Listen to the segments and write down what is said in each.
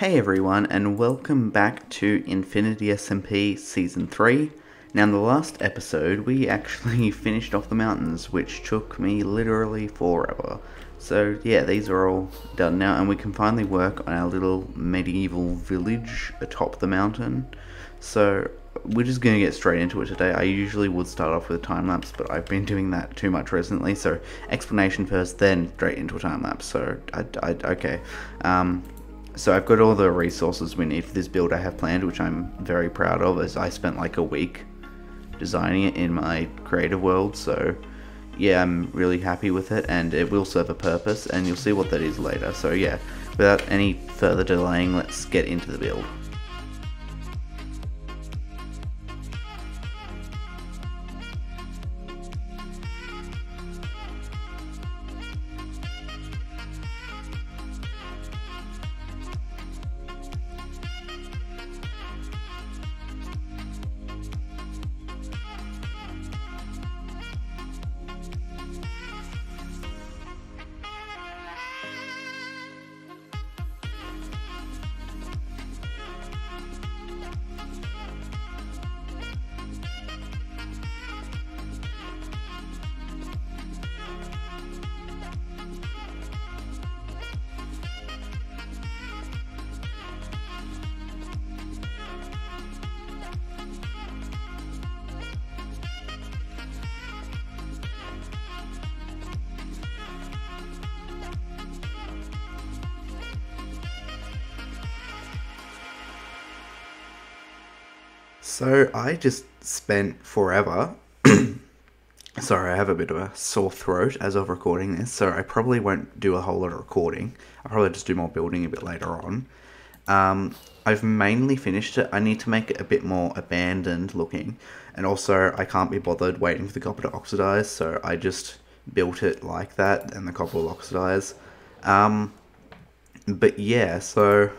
Hey everyone, and welcome back to Infinity SMP Season 3. Now in the last episode, we actually finished off the mountains, which took me literally forever. So yeah, these are all done now, and we can finally work on our little medieval village atop the mountain. So we're just going to get straight into it today. I usually would start off with a time-lapse, but I've been doing that too much recently, so explanation first, then straight into a time-lapse. So, okay. So I've got all the resources we need for this build I have planned, which I'm very proud of, as I spent like a week designing it in my creative world. So yeah, I'm really happy with it, and it will serve a purpose, and you'll see what that is later. So yeah, without any further delaying, let's get into the build. So I just spent forever. Sorry, I have a bit of a sore throat as of recording this, so I probably won't do a whole lot of recording. I'll probably just do more building a bit later on. I've mainly finished it. I need to make it a bit more abandoned looking, and also I can't be bothered waiting for the copper to oxidize, so I just built it like that, and the copper will oxidize. But yeah, so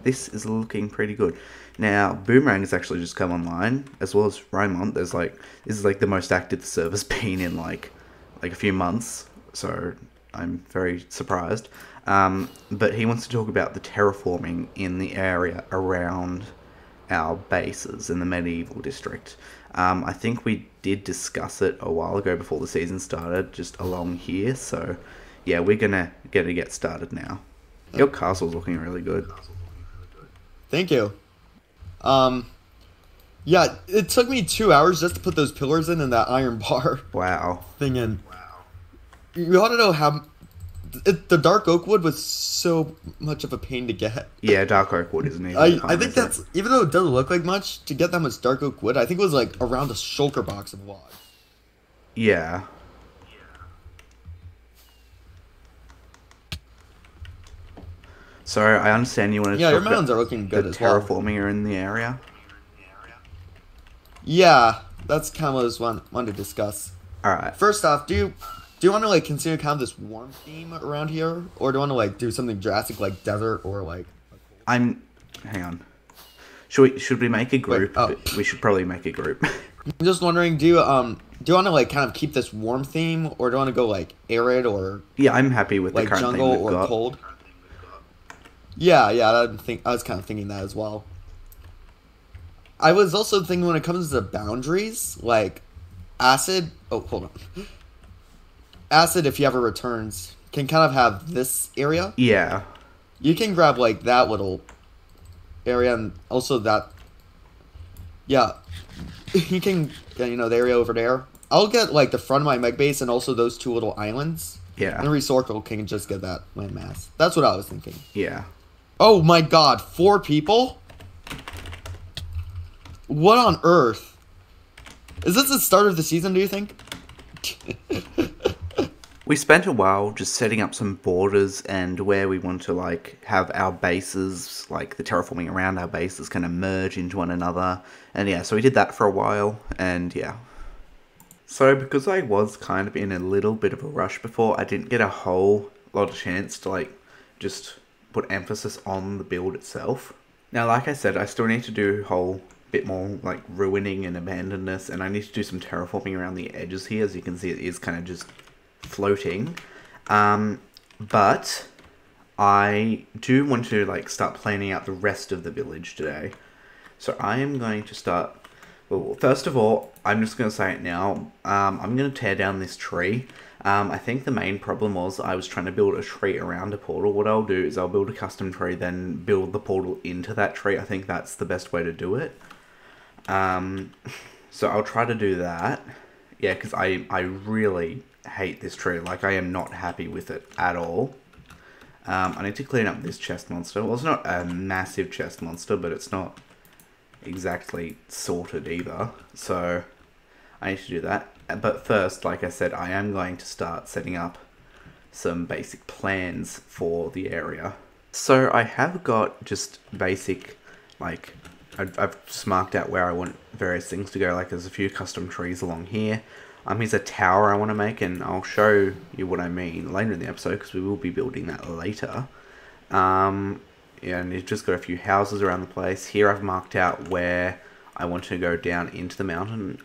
this is looking pretty good. Now, Boomerang has actually just come online, as well as Raymond. This is like the most active the server's been in like a few months, so I'm very surprised. But he wants to talk about the terraforming in the area around our bases in the medieval district. I think we did discuss it a while ago before the season started, just along here. So yeah, we're gonna get started now. Your castle's looking really good. Thank you. Yeah, it took me 2 hours just to put those pillars in and that iron bar Wow. thing in. You ought to know how the dark oak wood was so much of a pain to get. Yeah, dark oak wood isn't easy. I think that's, even though it doesn't look like much, to get that much dark oak wood, I think it was like around a shulker box of logs. Yeah. So I understand you want to Yeah, your talk mountains about are looking good the as well. terraforming are in the area. Yeah, that's kind of what I was wanted to discuss. Alright. First off, do you want to like consider kind of this warm theme around here, or do you want to like do something drastic like desert or like? Hang on. Should we make a group? Wait, oh. We should probably make a group. I'm just wondering, do you want to like kind of keep this warm theme, or do you want to go like arid or Yeah, I'm happy with like the current jungle thing we've or got. cold? Yeah, I was kind of thinking that as well. I was also thinking when it comes to boundaries, like acid. Oh, hold on. Acid, if you ever returns, can kind of have this area. Yeah. You can grab like that little area and also that. Yeah, you can get, the area over there. I'll get like the front of my meg base and also those two little islands. Yeah. And Resorcal can just get that landmass. That's what I was thinking. Yeah. Oh my god, 4 people? What on earth? Is this the start of the season, do you think? We spent a while just setting up some borders and where we want to like have our bases, like the terraforming around our bases kind of merge into one another. And yeah, so we did that for a while, and yeah. So because I was kind of in a little bit of a rush before, I didn't get a whole lot of chance to like just put emphasis on the build itself. Now, like I said, I still need to do a whole bit more like ruining and abandonedness, and I need to do some terraforming around the edges here. As you can see, it is kind of just floating. But I do want to like start planning out the rest of the village today. So I am going to start. Well, first of all, I'm just going to say it now. I'm going to tear down this tree. I think the main problem was I was trying to build a tree around a portal. What I'll do is I'll build a custom tree, then build the portal into that tree. I think that's the best way to do it. So I'll try to do that. Yeah, because I really hate this tree. Like, I am not happy with it at all. I need to clean up this chest monster. Well, it's not a massive chest monster, but it's not exactly sorted either. So I need to do that. But first, like I said, I am going to start setting up some basic plans for the area. So I have got just basic, like, I've just marked out where I want various things to go. Like, there's a few custom trees along here. Here's a tower I want to make, and I'll show you what I mean later in the episode, because we will be building that later. Yeah, and you've just got a few houses around the place. Here I've marked out where I want to go down into the mountain.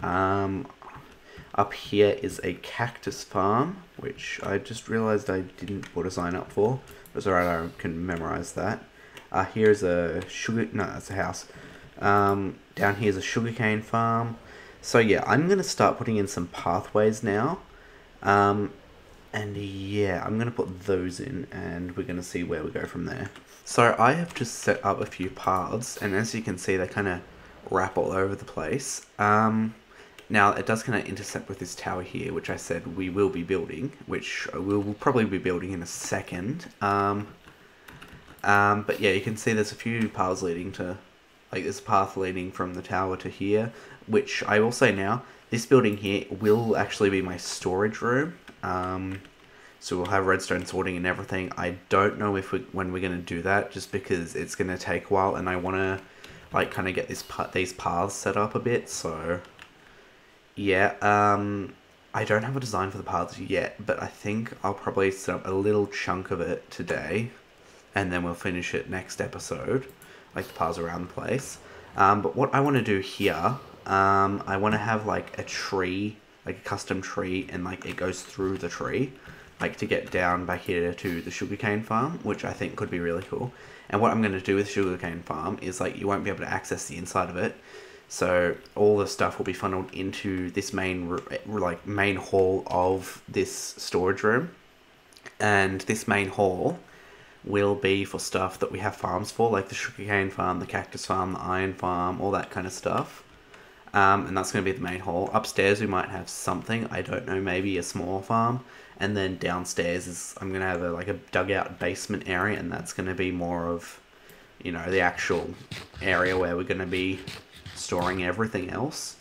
Up here is a cactus farm, which I just realised I didn't put a sign up for. It's alright, I can memorise that. Here's a that's a house. Down here's a sugarcane farm. So yeah, I'm going to start putting in some pathways now. And yeah, I'm going to put those in, and we're going to see where we go from there. So I have just set up a few paths, and as you can see, they kind of wrap all over the place. Now, it does kind of intersect with this tower here, which I said we will be building, which we will probably be building in a second. But yeah, you can see there's a few paths leading to, like, there's a path leading from the tower to here, which I will say now, this building here will actually be my storage room. So we'll have redstone sorting and everything. I don't know when we're going to do that, just because it's going to take a while, and I want to, like, kind of get these paths set up a bit. So yeah, I don't have a design for the paths yet, but I think I'll probably set up a little chunk of it today, and then we'll finish it next episode, like the paths around the place. But what I want to do here, I want to have like a tree, like a custom tree, and like it goes through the tree, like to get down back here to the sugarcane farm, which I think could be really cool. And what I'm going to do with sugarcane farm is, like, you won't be able to access the inside of it, so all the stuff will be funneled into this main hall of this storage room, and this main hall will be for stuff that we have farms for, like the sugarcane farm, the cactus farm, the iron farm, all that kind of stuff. And that's going to be the main hall. Upstairs we might have something, I don't know, maybe a small farm. And then downstairs is, I'm going to have a dugout basement area, and that's going to be more of, you know, the actual area where we're going to be storing everything else.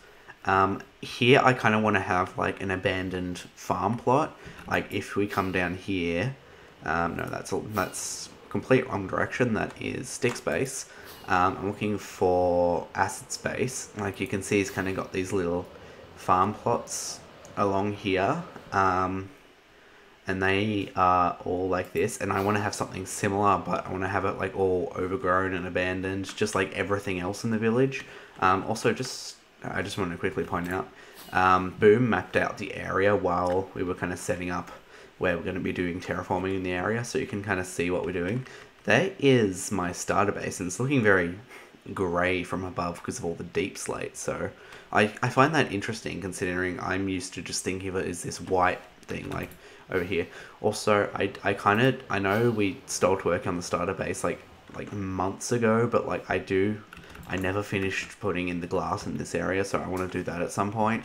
Here I kind of want to have like an abandoned farm plot. Like, if we come down here, no, that's complete wrong direction. That is stick space. I'm looking for acid space. Like, you can see, he's kind of got these little farm plots along here, and they are all like this. And I want to have something similar, but I want to have it like all overgrown and abandoned, just like everything else in the village. Also, I just want to quickly point out, Boom mapped out the area while we were kind of setting up where we're going to be doing terraforming in the area, so you can kind of see what we're doing. There is my starter base, and it's looking very grey from above because of all the deep slate, so I find that interesting, considering I'm used to just thinking of it as this white thing, like over here. Also, I know we stopped work on the starter base like months ago, but like I never finished putting in the glass in this area, so I want to do that at some point.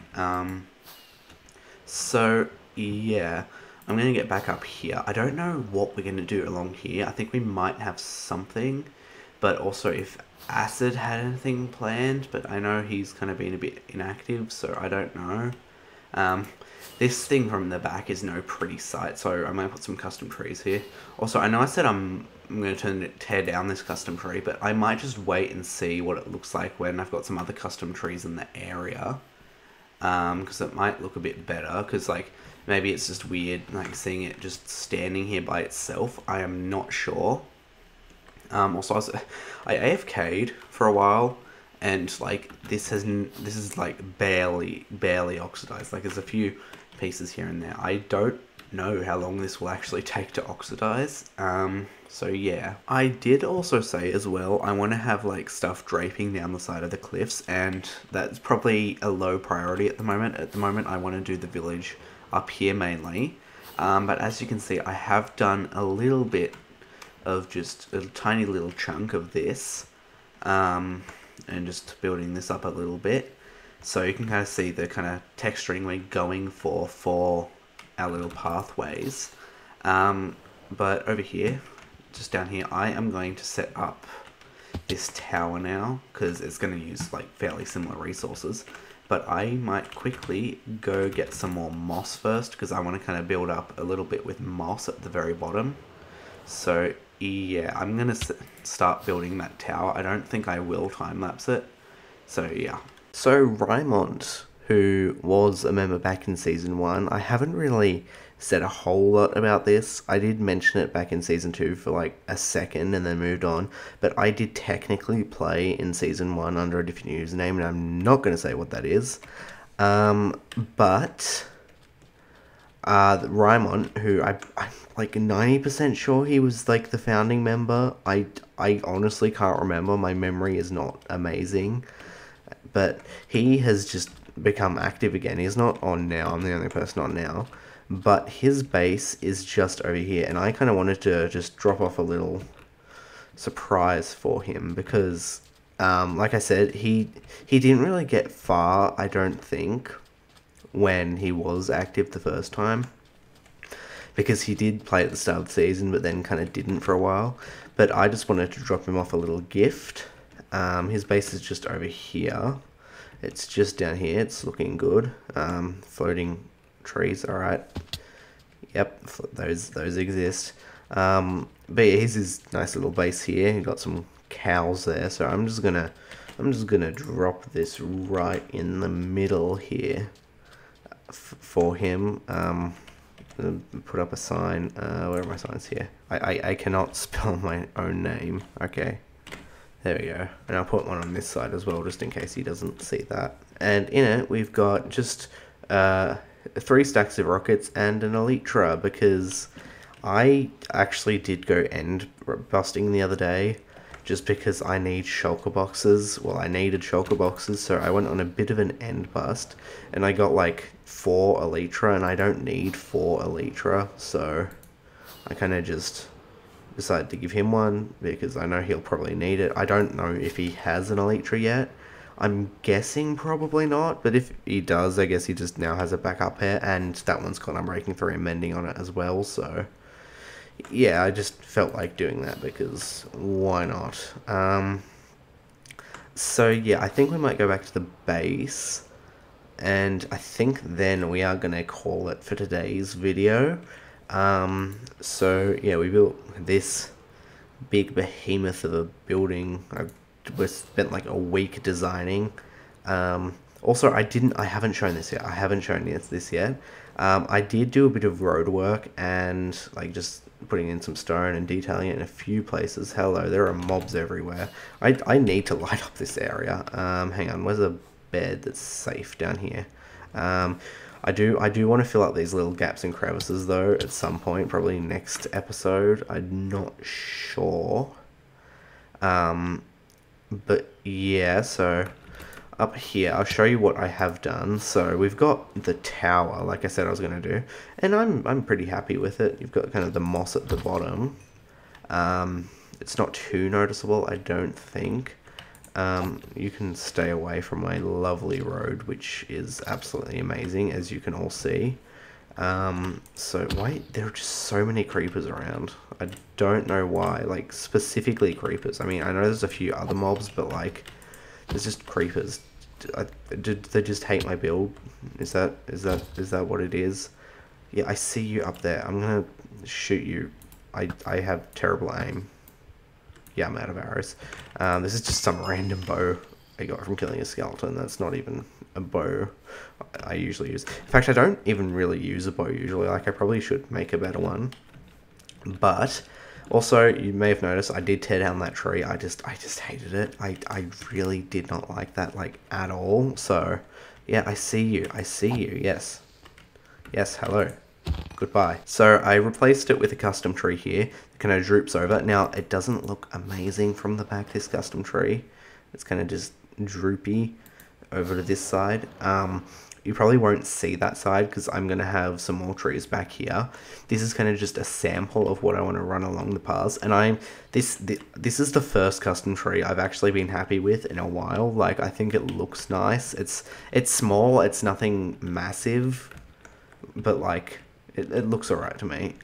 So yeah, I'm going to get back up here. I don't know what we're going to do along here. I think we might have something, but also if Acid had anything planned, but I know he's kind of been a bit inactive, so I don't know. This thing from the back is no pretty sight, so I might put some custom trees here. Also, I know I said I'm going to tear down this custom tree, but I might just wait and see what it looks like when I've got some other custom trees in the area. Because it might look a bit better, because like maybe it's just weird like seeing it just standing here by itself. I am not sure. Also, I AFK'd for a while, and like this is like barely oxidized. Like, there's a few pieces here and there. I don't know how long this will actually take to oxidize. So yeah. I did also say as well, I want to have like stuff draping down the side of the cliffs, and that's probably a low priority at the moment. At the moment, I want to do the village up here mainly. But as you can see, I have done a little bit of just a tiny little chunk of this, and just building this up a little bit. So you can kind of see the kind of texturing we're going for our little pathways. But over here, just down here, I am going to set up this tower now, because it's going to use like fairly similar resources. But I might quickly go get some more moss first, because I want to kind of build up a little bit with moss at the very bottom. So yeah, I'm going to start building that tower. I don't think I will time-lapse it. So yeah. So Raimond, who was a member back in Season 1, I haven't really said a whole lot about this. I did mention it back in Season 2 for like a second and then moved on. But I did technically play in Season 1 under a different username, and I'm not going to say what that is. But Raimond, who I'm like 90% sure he was like the founding member. I honestly can't remember. My memory is not amazing. But he has just become active again. He's not on now. I'm the only person on now. But his base is just over here. And I kind of wanted to just drop off a little surprise for him. Because, like I said, he didn't really get far, I don't think, when he was active the first time. Because he did play at the start of the season, but then kind of didn't for a while. But I just wanted to drop him off a little gift. His base is just over here. It's just down here. It's looking good. Floating trees, alright. Yep, those exist. But yeah, here's his nice little base here. He got some cows there, so I'm just gonna drop this right in the middle here for him. Put up a sign. Where are my signs here? I cannot spell my own name. Okay. There we go. And I'll put one on this side as well, just in case he doesn't see that. And in it, we've got just 3 stacks of rockets and an elytra, because I actually did go end busting the other day, just because I need shulker boxes. Well, I needed shulker boxes, so I went on a bit of an end bust, and I got like 4 elytra, and I don't need 4 elytra, so I kind of just decided to give him one, because I know he'll probably need it. I don't know if he has an elytra yet. I'm guessing probably not, but if he does, I guess he just now has a backup pair, and that one's got Unbreaking 3 and Mending on it as well, so yeah, I just felt like doing that, because why not? So yeah, I think we might go back to the base, and I think then we are going to call it for today's video. So yeah, we built this big behemoth of a building. We spent like a week designing. Also, I haven't shown this yet. I haven't shown this yet. I did do a bit of road work and like just putting in some stone and detailing it in a few places. Hello, there are mobs everywhere. I need to light up this area. Hang on, where's a bed that's safe down here? I do want to fill up these little gaps and crevices though at some point, probably next episode. I'm not sure. But yeah, so up here, I'll show you what I have done. So we've got the tower, like I said I was going to do, and I'm pretty happy with it. You've got kind of the moss at the bottom. It's not too noticeable, I don't think. You can stay away from my lovely road, which is absolutely amazing, as you can all see. So wait, there are just so many creepers around. I don't know why, like specifically creepers. I mean, I know there's a few other mobs, but like, there's just creepers. Did they just hate my build? Is that what it is? Yeah, I see you up there. I'm gonna shoot you. I have terrible aim. Yeah, I'm out of arrows. This is just some random bow I got from killing a skeleton. That's not even a bow I usually use. In fact, I don't even really use a bow usually. Like, I probably should make a better one. But also, you may have noticed I did tear down that tree. I just hated it. I really did not like that, like, at all. So, yeah, I see you. I see you. Yes. Yes, hello. goodbye. So I replaced it with a custom tree here. It kind of droops over. Now, it doesn't look amazing from the back, this custom tree. It's kind of just droopy over to this side. You probably won't see that side because I'm going to have some more trees back here. This is kind of just a sample of what I want to run along the paths. And this is the first custom tree I've actually been happy with in a while. Like, I think it looks nice. It's small. It's nothing massive. But, like, it looks alright to me.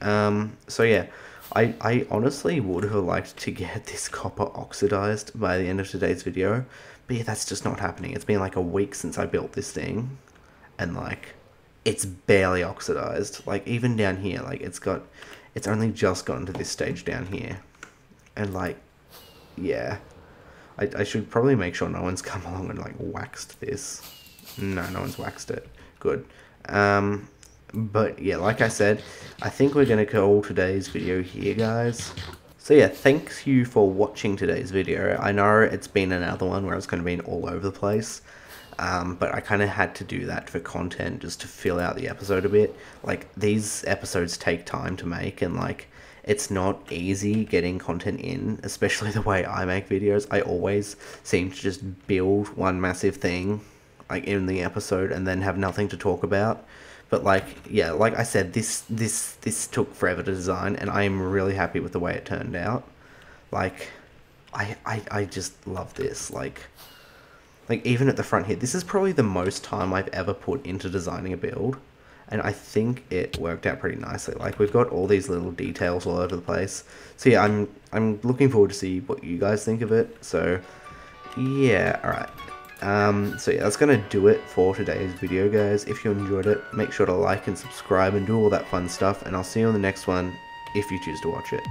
So, yeah. I honestly would have liked to get this copper oxidized by the end of today's video. But yeah, that's just not happening. It's been like a week since I built this thing. And like, it's barely oxidized. Like, even down here, like, it's only just gotten to this stage down here. And like, yeah. I should probably make sure no one's come along and like waxed this. No one's waxed it. Good. But yeah, like I said, I think we're going to call today's video here, guys. So yeah, thanks you for watching today's video. I know it's been another one where it's kind of been all over the place. But I kind of had to do that for content, just to fill out the episode a bit. Like, these episodes take time to make, and like, it's not easy getting content in, especially the way I make videos. I always seem to just build one massive thing, like, in the episode, and then have nothing to talk about. But like, yeah, like I said, this took forever to design, and I am really happy with the way it turned out. Like, I just love this. Like, even at the front here, this is probably the most time I've ever put into designing a build, and I think it worked out pretty nicely. Like, we've got all these little details all over the place. So yeah, I'm looking forward to see what you guys think of it. So yeah, alright. So yeah, that's gonna do it for today's video, guys. If you enjoyed it, make sure to like and subscribe and do all that fun stuff, and I'll see you on the next one if you choose to watch it.